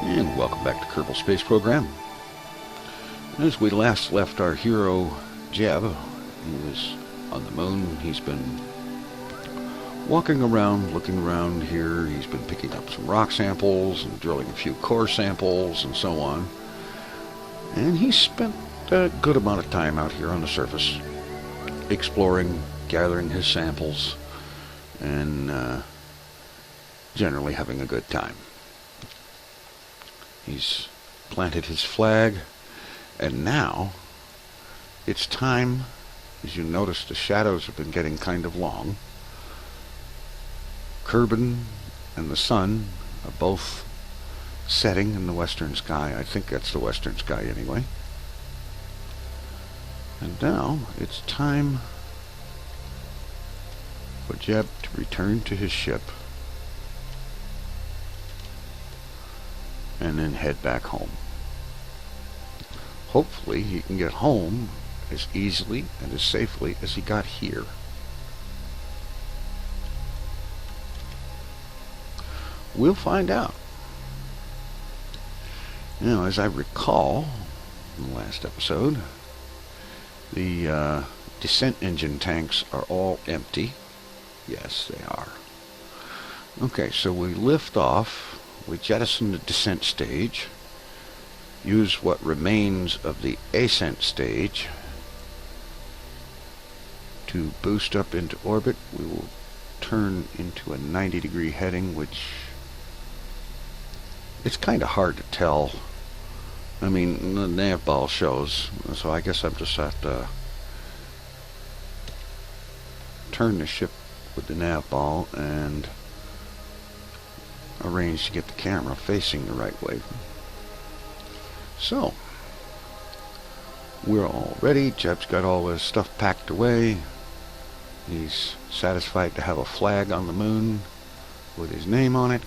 And welcome back to Kerbal Space Program. As we last left our hero, Jeb, he was on the moon. He's been walking around, looking around here. He's been picking up some rock samples and drilling a few core samples and so on. And he spent a good amount of time out here on the surface, exploring, gathering his samples, and generally having a good time. He's planted his flag, and now it's time. As you notice, the shadows have been getting kind of long. Kerbin and the sun are both setting in the western sky. I think that's the western sky anyway. And now it's time for Jeb to return to his ship and then head back home. Hopefully he can get home as easily and as safely as he got here. We'll find out. Now, as I recall in the last episode, the descent engine tanks are all empty. Yes, they are. Okay, so we lift off. We jettison the descent stage, use what remains of the ascent stage to boost up into orbit. We will turn into a 90-degree heading, which it's kind of hard to tell. I mean, the nav ball shows, so I guess I just have to turn the ship with the nav ball and arrange to get the camera facing the right way. So, we're all ready. Jeb's got all his stuff packed away. He's satisfied to have a flag on the moon with his name on it.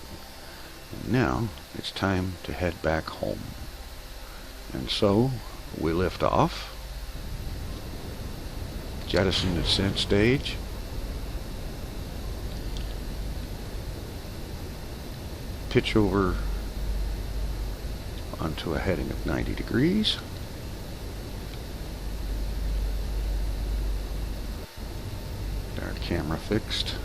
And now it's time to head back home. And so we lift off, jettison the descent stage, pitch over onto a heading of 90 degrees. Get our camera fixed.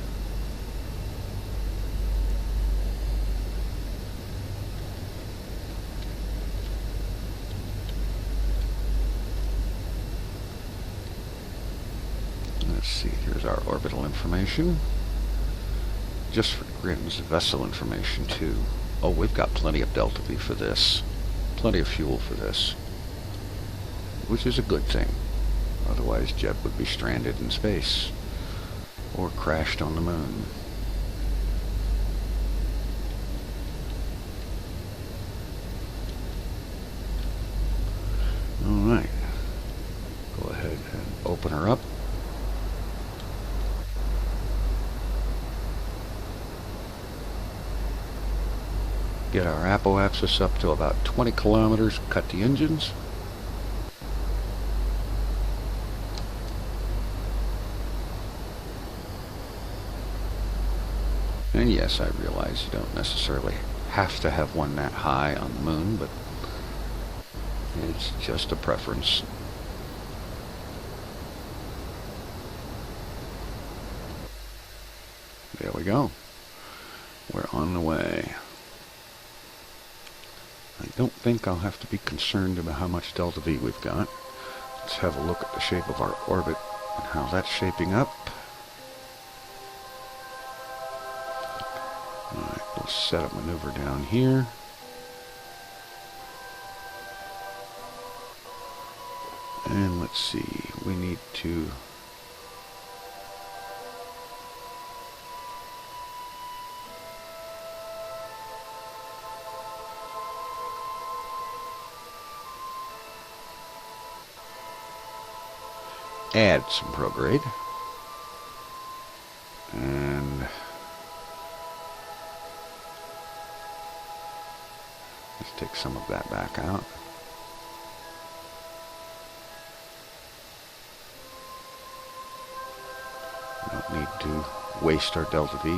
Let's see, here's our orbital information. Just for grins, vessel information too. Oh, we've got plenty of delta V for this. Plenty of fuel for this. Which is a good thing. Otherwise, Jeb would be stranded in space. Or crashed on the moon. Alright. Go ahead and open her up. Get our apoapsis up to about 20 kilometers, cut the engines. And yes, I realize you don't necessarily have to have one that high on the moon, but it's just a preference. There we go. We're on the way. I don't think I'll have to be concerned about how much delta V we've got. Let's have a look at the shape of our orbit and how that's shaping up. Alright, we'll set up maneuver down here. And let's see, we need to add some prograde, and let's take some of that back out. We don't need to waste our delta V.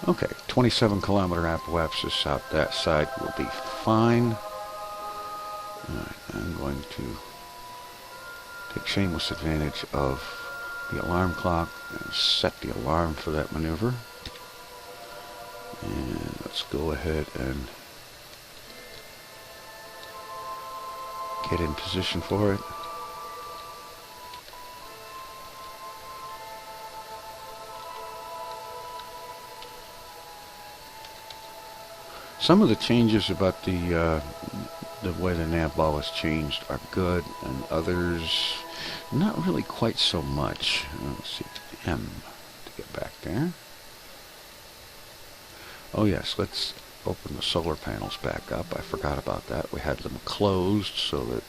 Okay, 27-kilometer apoapsis out that side will be fine. Alright, I'm going to take shameless advantage of the alarm clock and set the alarm for that maneuver. And let's go ahead and get in position for it. Some of the changes about the way the nav ball is changed are good, and others not really quite so much. Let's see, M to get back there. Oh yes, let's open the solar panels back up. I forgot about that. We had them closed so that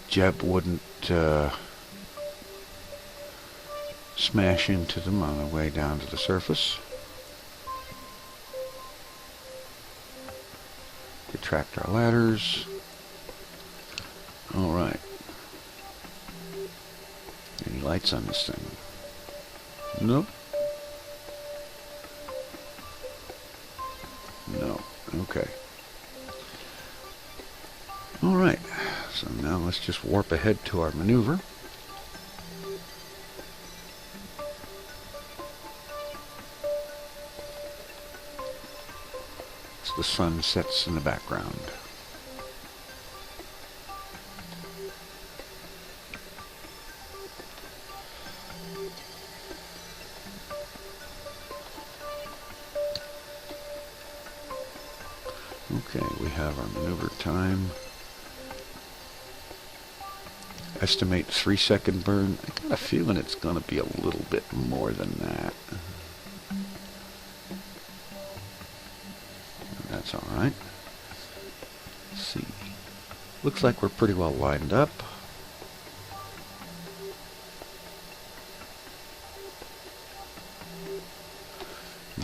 Jeb wouldn't smash into them on the way down to the surface. Retract our ladders. Alright. Any lights on this thing? Nope. No. Okay. Alright. So now let's just warp ahead to our maneuver. The sun sets in the background. Okay, we have our maneuver time. Estimate 3-second burn. I got a feeling it's going to be a little bit more than that. That's all right. Let's see. Looks like we're pretty well lined up.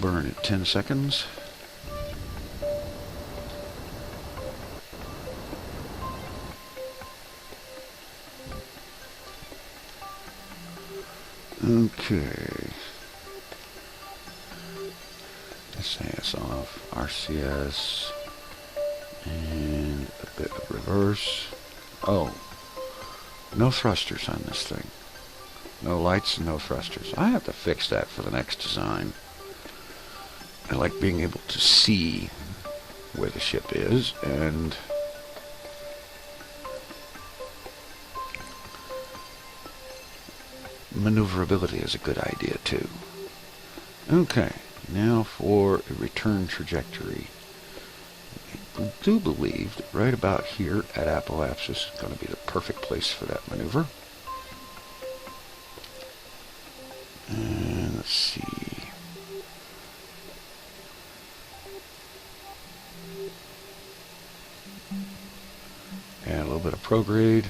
Burn at 10 seconds. Okay. SAS off, RCS, and a bit of reverse. Oh, no thrusters on this thing. No lights and no thrusters. I have to fix that for the next design. I like being able to see where the ship is, and maneuverability is a good idea too. Okay. Now for a return trajectory. I do believe that right about here at apoapsis is going to be the perfect place for that maneuver. And let's see. Add a little bit of prograde.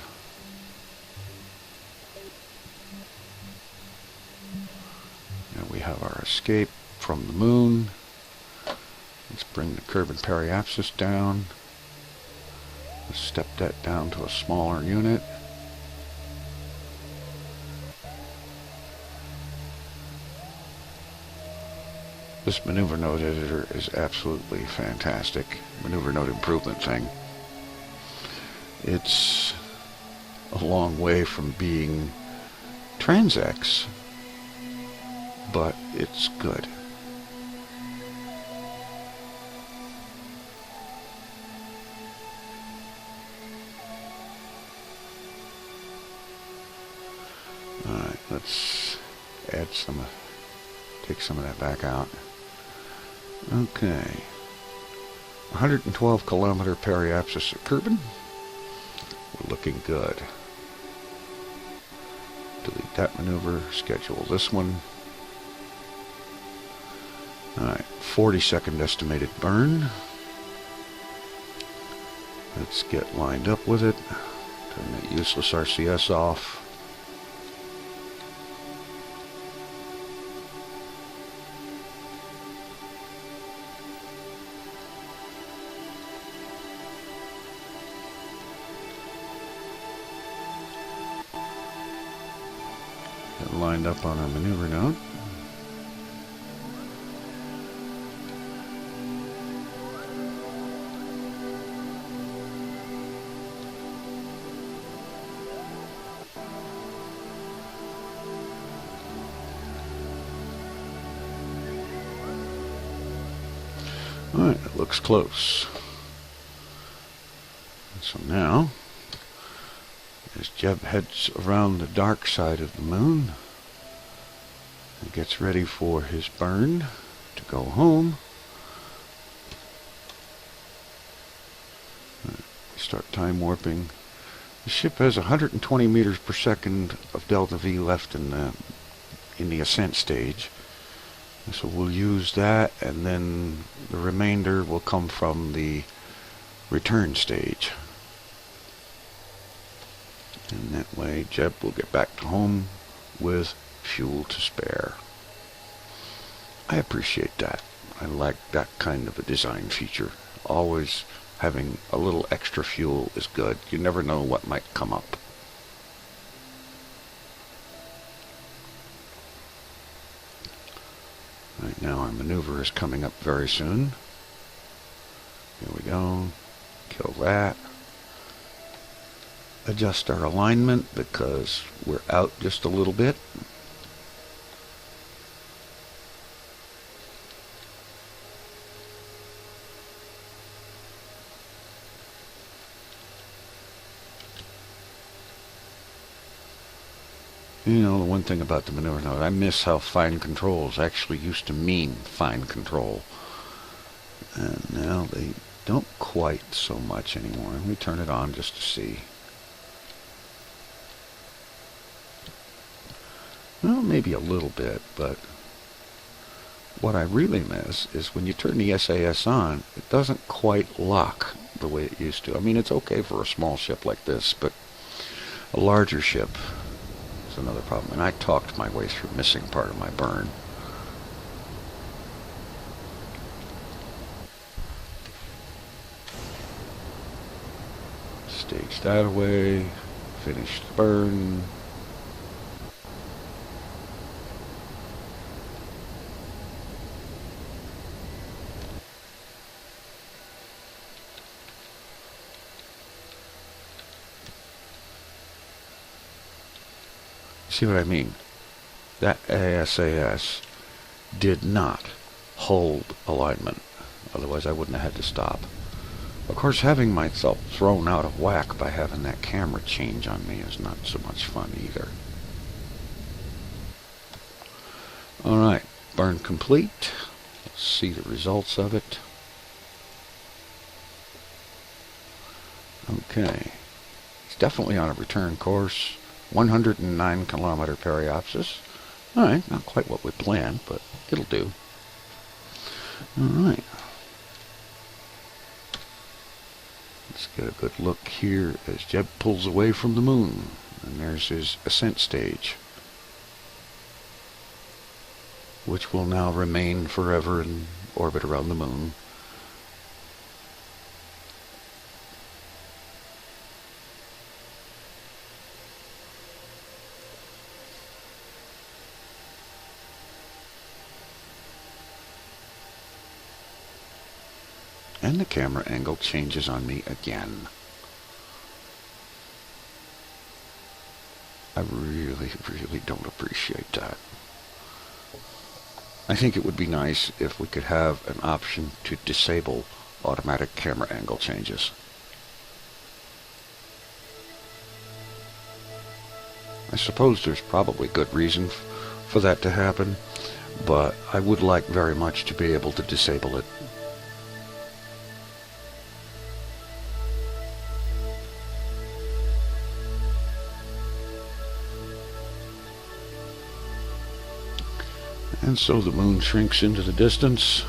Now we have our escape from the moon. Let's bring the Kerbal periapsis down. Let's step that down to a smaller unit. This maneuver node editor is absolutely fantastic. Maneuver node improvement thing. It's a long way from being Transx, but it's good. Alright, let's add some, take some of that back out. Okay. 112 kilometer periapsis at Kerbal. We're looking good. Delete that maneuver, schedule this one. Alright, 40-second estimated burn. Let's get lined up with it. Turn that useless RCS off. Get lined up on our maneuver node. Looks close. So now, as Jeb heads around the dark side of the moon and gets ready for his burn to go home, start time warping. The ship has 120 meters per second of delta V left in the ascent stage. So we'll use that, and then the remainder will come from the return stage. And that way Jeb will get back to home with fuel to spare. I appreciate that. I like that kind of a design feature. Always having a little extra fuel is good. You never know what might come up. Right now our maneuver is coming up very soon. Here we go. Kill that. Adjust our alignment because we're out just a little bit. You know, the one thing about the maneuver node, I miss how fine controls actually used to mean fine control. And now they don't quite so much anymore. Let me turn it on just to see. Well, maybe a little bit, but what I really miss is when you turn the SAS on, it doesn't quite lock the way it used to. I mean, it's okay for a small ship like this, but a larger ship is another problem. And I talked my way through missing part of my burn. Stage that away, finish the burn. See what I mean? That SAS did not hold alignment. Otherwise I wouldn't have had to stop. Of course, having myself thrown out of whack by having that camera change on me is not so much fun either. Alright, burn complete. Let's see the results of it. Okay. It's definitely on a return course. 109 kilometer periapsis. Alright, not quite what we planned, but it'll do. Alright. Let's get a good look here as Jeb pulls away from the moon. And there's his ascent stage, which will now remain forever in orbit around the moon. And the camera angle changes on me again. I really, really don't appreciate that. I think it would be nice if we could have an option to disable automatic camera angle changes. I suppose there's probably good reason for that to happen, but I would like very much to be able to disable it. And so the moon shrinks into the distance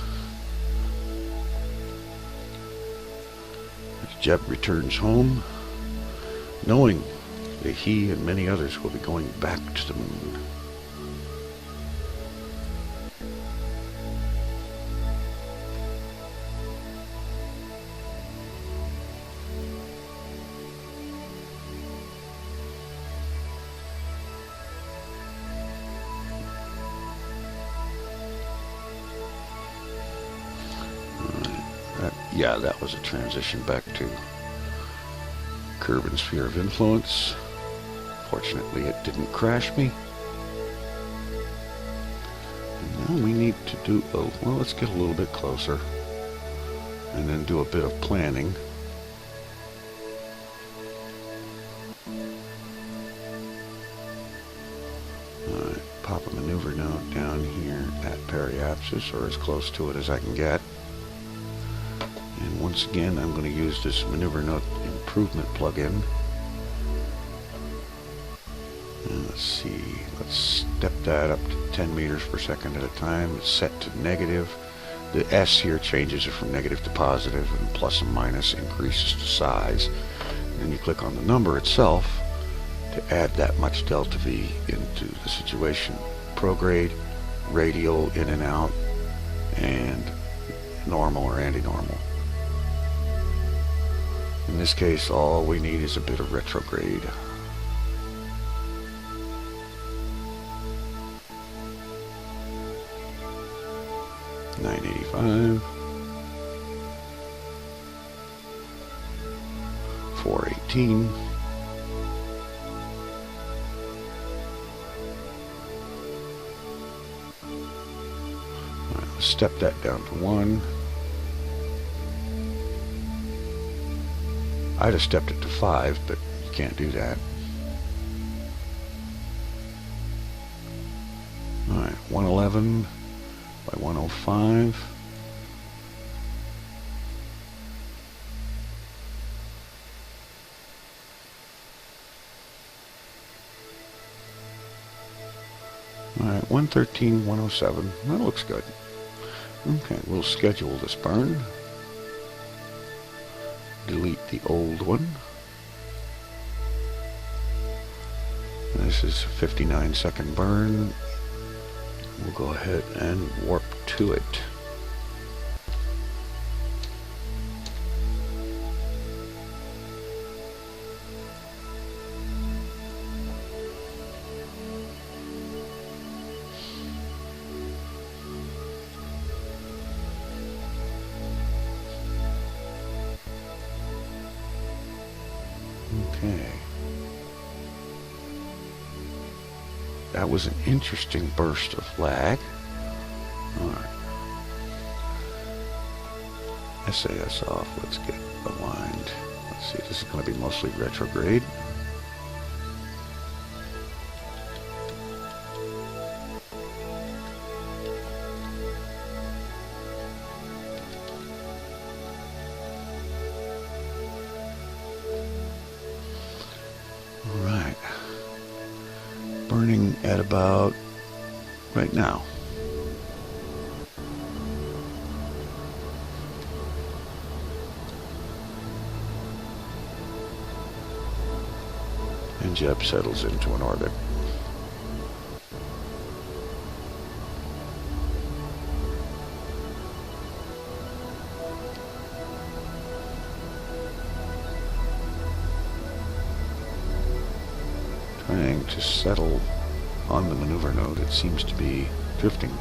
as Jeb returns home, knowing that he and many others will be going back to the moon. Yeah, that was a transition back to Kerbal Sphere of Influence. Fortunately, it didn't crash me. And now we need to do, oh, well, let's get a little bit closer. and then do a bit of planning. Alright, pop a maneuver node down here at periapsis, or as close to it as I can get. And once again, I'm going to use this maneuver node improvement plugin. And let's see, let's step that up to 10 meters per second at a time. It's set to negative. The S here changes it from negative to positive, and plus and minus increases the size. And then you click on the number itself to add that much delta V into the situation. Prograde, radial in and out, and normal or anti-normal. In this case, all we need is a bit of retrograde. $985, $418, let's step that down to 1. I'd have stepped it to 5, but you can't do that. Alright, 111 by 105. Alright, 113, 107. That looks good. Okay, we'll schedule this burn. Delete the old one. This is a 59-second burn. We'll go ahead and warp to it. Okay. That was an interesting burst of lag. Alright. SAS off. Let's get aligned. Let's see. This is going to be mostly retrograde. Alright. Burning at about right now. And Jeb settles into an orbit. Trying to settle on the maneuver node. It seems to be drifting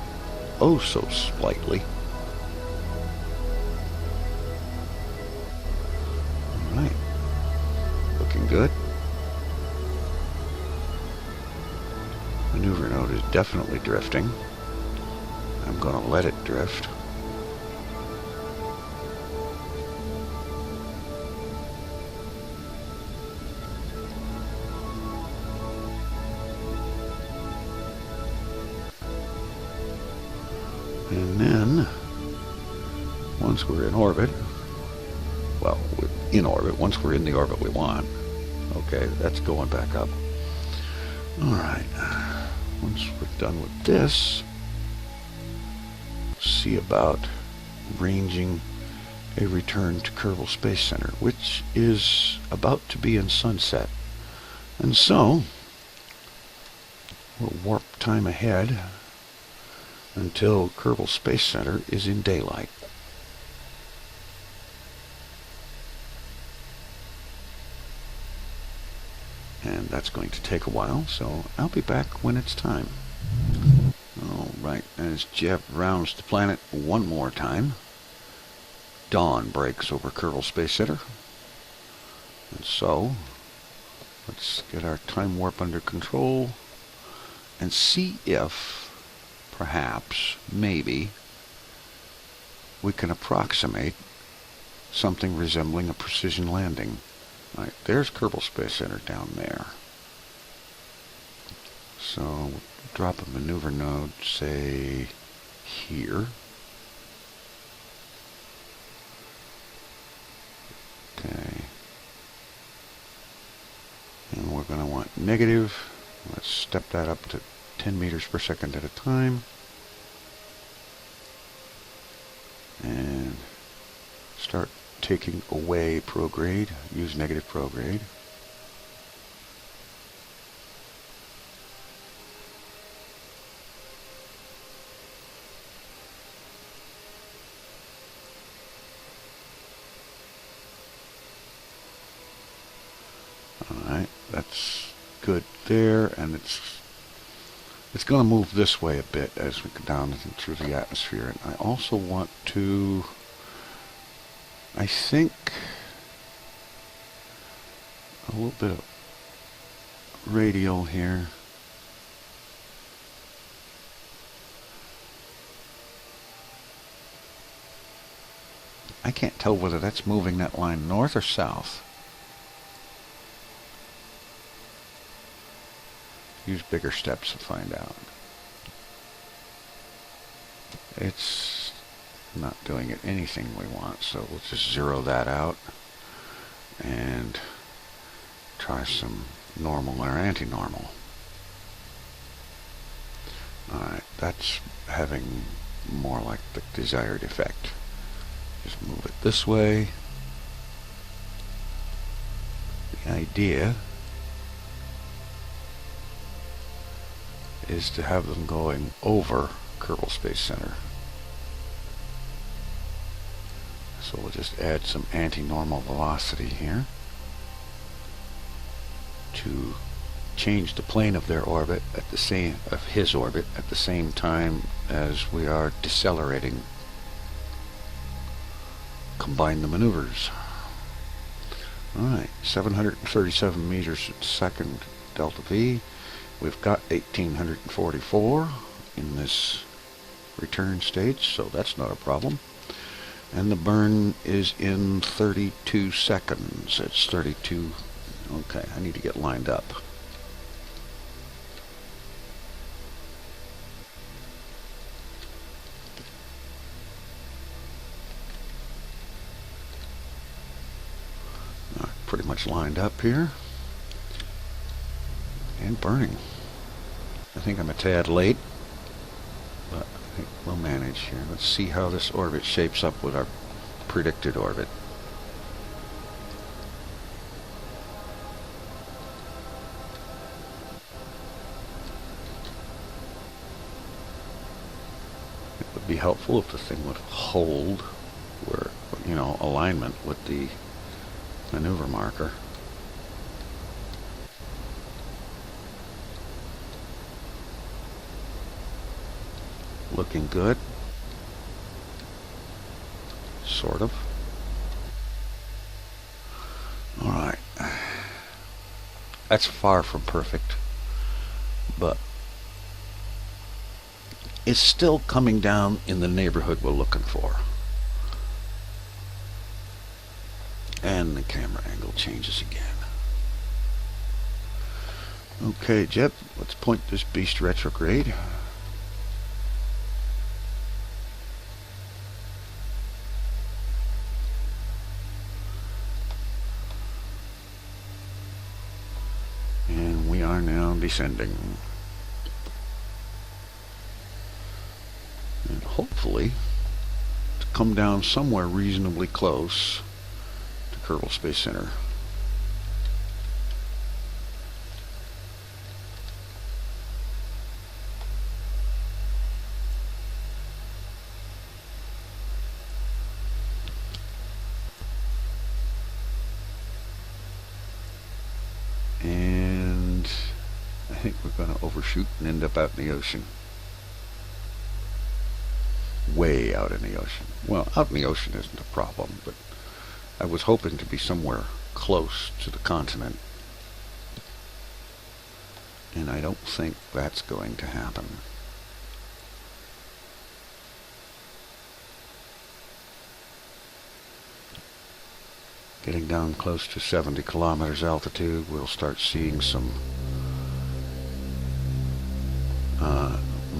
oh so slightly. Alright. Looking good. Maneuver node is definitely drifting. I'm going to let it drift. And then, once we're in orbit, well, in orbit, once we're in the orbit we want, okay, that's going back up. Alright, once we're done with this, see about arranging a return to Kerbal Space Center, which is about to be in sunset. And so, we'll warp time ahead until Kerbal Space Center is in daylight. And that's going to take a while, so I'll be back when it's time. Alright, as Jeb rounds the planet one more time, dawn breaks over Kerbal Space Center. And so, let's get our time warp under control and see if perhaps, maybe, we can approximate something resembling a precision landing. All right, there's Kerbal Space Center down there. So drop a maneuver node, say, here. Okay. And we're going to want negative. Let's step that up to 10 meters per second at a time. And start taking away prograde. Use negative prograde. Alright, that's good there, and it's going to move this way a bit as we go down through the atmosphere. And I also want to, I think, a little bit of radial here. I can't tell whether that's moving that line north or south. Use bigger steps to find out. It's not doing it anything we want, so we'll just zero that out and try some normal or anti-normal. Alright, that's having more like the desired effect. Just move it this way. The idea is to have them going over Kerbal Space Center. So we'll just add some anti-normal velocity here to change the plane of their orbit at the same his orbit at the same time as we are decelerating. Combine the maneuvers. Alright, 737 meters per second delta V. We've got 1844 in this return stage, so that's not a problem. And the burn is in 32 seconds. It's 32. Okay, I need to get lined up. Pretty much lined up here. And burning. I think I'm a tad late, but I think we'll manage here. Let's see how this orbit shapes up with our predicted orbit. It would be helpful if the thing would hold where, you know, alignment with the maneuver marker. Looking good. Sort of. Alright. That's far from perfect, but it's still coming down in the neighborhood we're looking for. And the camera angle changes again. Okay, Jeb, let's point this beast retrograde. And we are now descending. And hopefully to come down somewhere reasonably close to Kerbal Space Center. And I think we're going to overshoot and end up out in the ocean. Way out in the ocean. Well, out in the ocean isn't a problem, but I was hoping to be somewhere close to the continent. And I don't think that's going to happen. Getting down close to 70 kilometers altitude, we'll start seeing some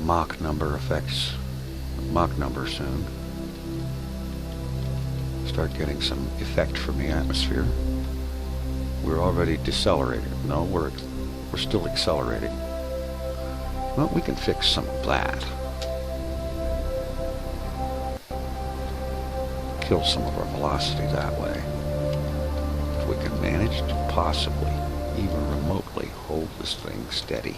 Mach number effects. Mach number soon. Start getting some effect from the atmosphere. We're already decelerated. No, we're still accelerating. Well, we can fix some of that. Kill some of our velocity that way. If we can manage to possibly, even remotely, hold this thing steady.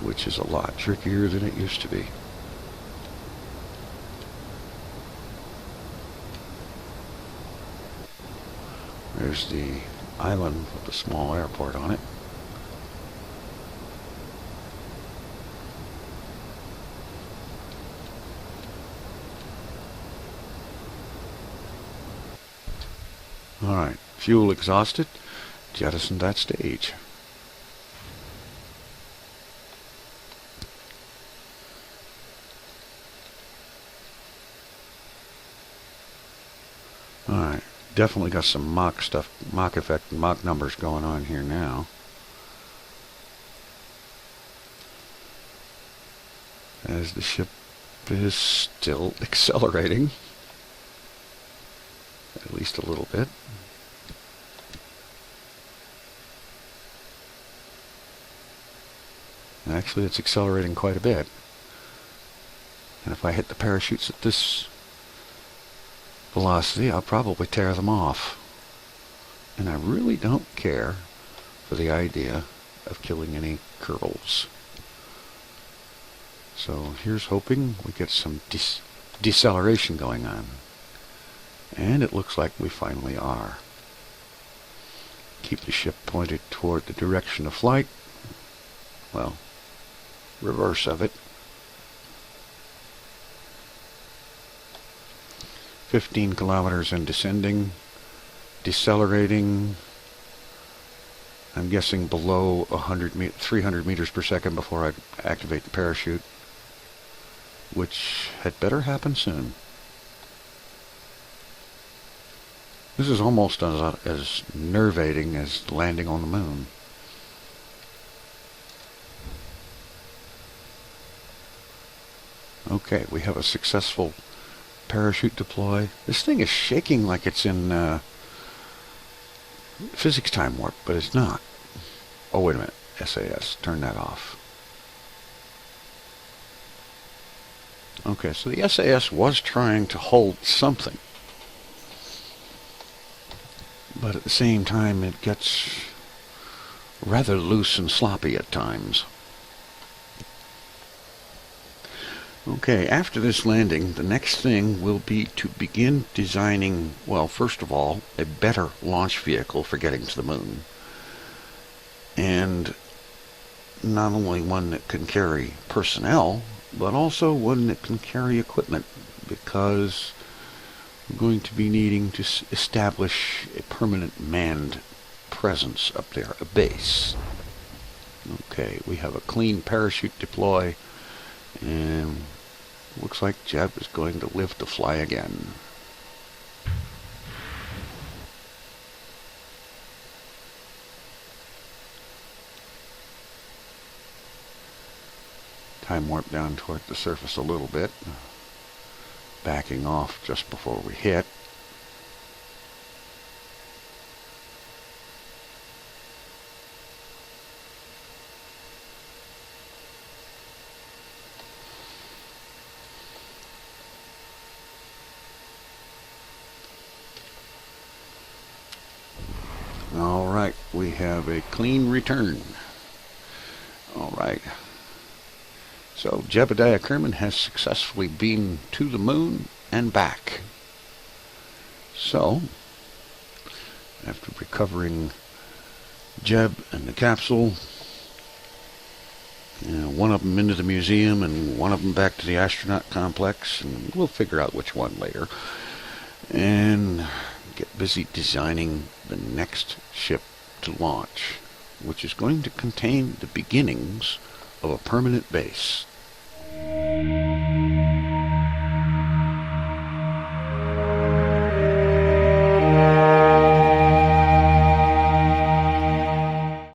Which is a lot trickier than it used to be. There's the island with a small airport on it. Alright, fuel exhausted, jettison that stage. Alright, definitely got some Mach stuff, Mach effect, Mach numbers going on here now. As the ship is still accelerating. At least a little bit. Actually, it's accelerating quite a bit. And if I hit the parachutes at this velocity, I'll probably tear them off. And I really don't care for the idea of killing any Kerbals. So here's hoping we get some deceleration going on. And it looks like we finally are. Keep the ship pointed toward the direction of flight. Well, reverse of it. 15 kilometers and descending. Decelerating. I'm guessing below 300 meters per second before I activate the parachute. Which had better happen soon. This is almost as nervating as landing on the moon. Okay, we have a successful parachute deploy. This thing is shaking like it's in physics time warp, but it's not. Oh, wait a minute. SAS, turn that off. Okay, so the SAS was trying to hold something. But at the same time, it gets rather loose and sloppy at times. Okay, after this landing, the next thing will be to begin designing, well, first of all, a better launch vehicle for getting to the moon. And not only one that can carry personnel, but also one that can carry equipment, because we're going to be needing to establish a permanent manned presence up there, a base. Okay, we have a clean parachute deploy, and looks like Jeb is going to live to fly again. Time warp down toward the surface a little bit. Backing off just before we hit. All right, we have a clean return. All right. So Jebediah Kerman has successfully been to the moon and back. So, after recovering Jeb and the capsule, one of them into the museum and one of them back to the astronaut complex, and we'll figure out which one later, and get busy designing the next ship to launch, which is going to contain the beginnings of a permanent base.